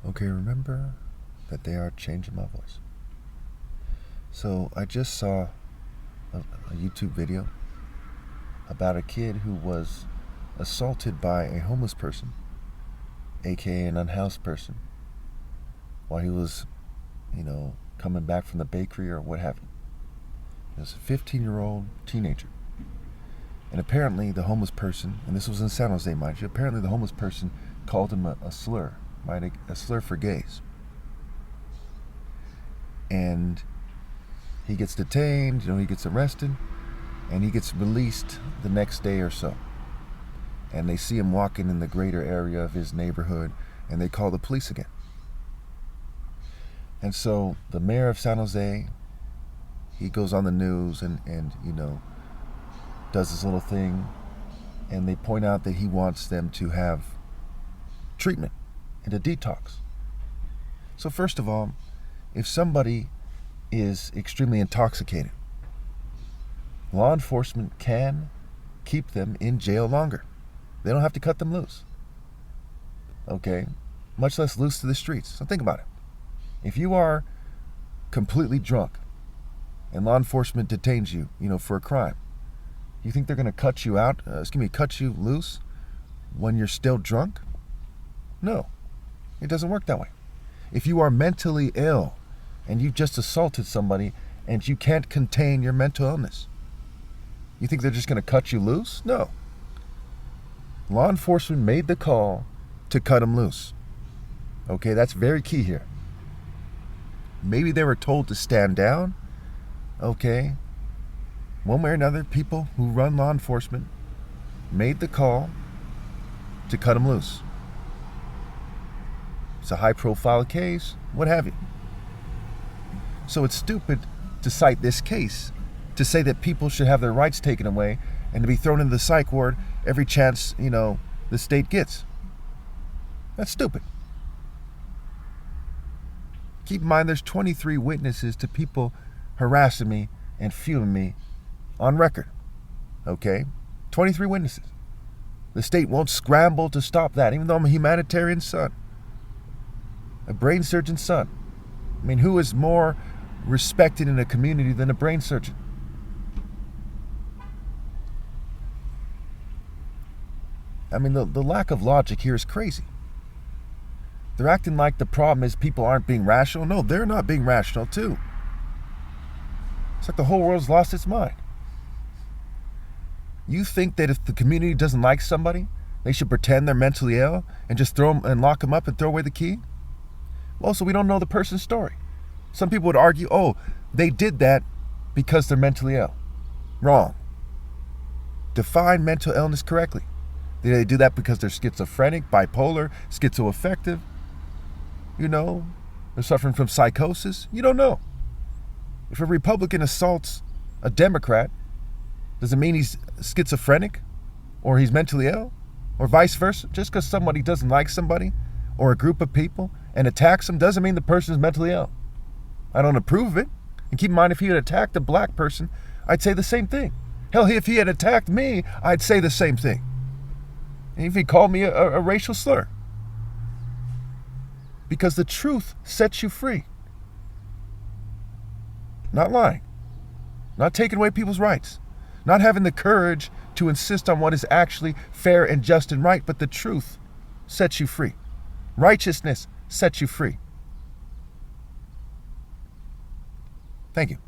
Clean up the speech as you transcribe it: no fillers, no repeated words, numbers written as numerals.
Okay, remember that they are changing my voice. So I just saw a YouTube video about a kid who was assaulted by a homeless person, aka an unhoused person, while he was, coming back from the bakery or what have you. It was a 15-year-old teenager. And apparently the homeless person, and this was in San Jose, mind you, apparently the homeless person called him a slur, right? A slur for gays. And he gets detained, he gets arrested, and he gets released the next day or so. And they see him walking in the greater area of his neighborhood, and they call the police again. And so the mayor of San Jose, he goes on the news and does this little thing, and they point out that he wants them to have treatment and a detox. So first of all, if somebody is extremely intoxicated, law enforcement can keep them in jail longer. They don't have to cut them loose. Okay? Much less loose to the streets. So think about it. If you are completely drunk and law enforcement detains you, for a crime, you think they're going to cut you out, cut you loose when you're still drunk? No. It doesn't work that way. If you are mentally ill and you just assaulted somebody and you can't contain your mental illness, you think they're just going to cut you loose? No. Law enforcement made the call to cut him loose. Okay, that's very key here. Maybe they were told to stand down. Okay. One way or another, people who run law enforcement made the call to cut him loose. It's a high-profile case, what have you. So it's stupid to cite this case to say that people should have their rights taken away and to be thrown into the psych ward every chance, the state gets. That's stupid. Keep in mind, there's 23 witnesses to people harassing me and fuming me on record. Okay? 23 witnesses. The state won't scramble to stop that, even though I'm a humanitarian son, a brain surgeon son. I mean, who is more respected in a community than a brain surgeon? I mean, the lack of logic here is crazy. They're acting like the problem is people aren't being rational. No, they're not being rational too. It's like the whole world's lost its mind. You think that if the community doesn't like somebody, they should pretend they're mentally ill and just throw them and lock them up and throw away the key? Well, so we don't know the person's story. Some people would argue, they did that because they're mentally ill. Wrong. Define mental illness correctly. Did they do that because they're schizophrenic, bipolar, schizoaffective? They're suffering from psychosis? You don't know. If a Republican assaults a Democrat, does it mean he's schizophrenic or he's mentally ill or vice versa? Just because somebody doesn't like somebody or a group of people and attacks them doesn't mean the person is mentally ill. I don't approve of it. And keep in mind, if he had attacked a black person, I'd say the same thing. Hell, if he had attacked me, I'd say the same thing. And if he called me a racial slur. Because the truth sets you free. Not lying. Not taking away people's rights. Not having the courage to insist on what is actually fair and just and right, but the truth sets you free. Righteousness sets you free. Thank you.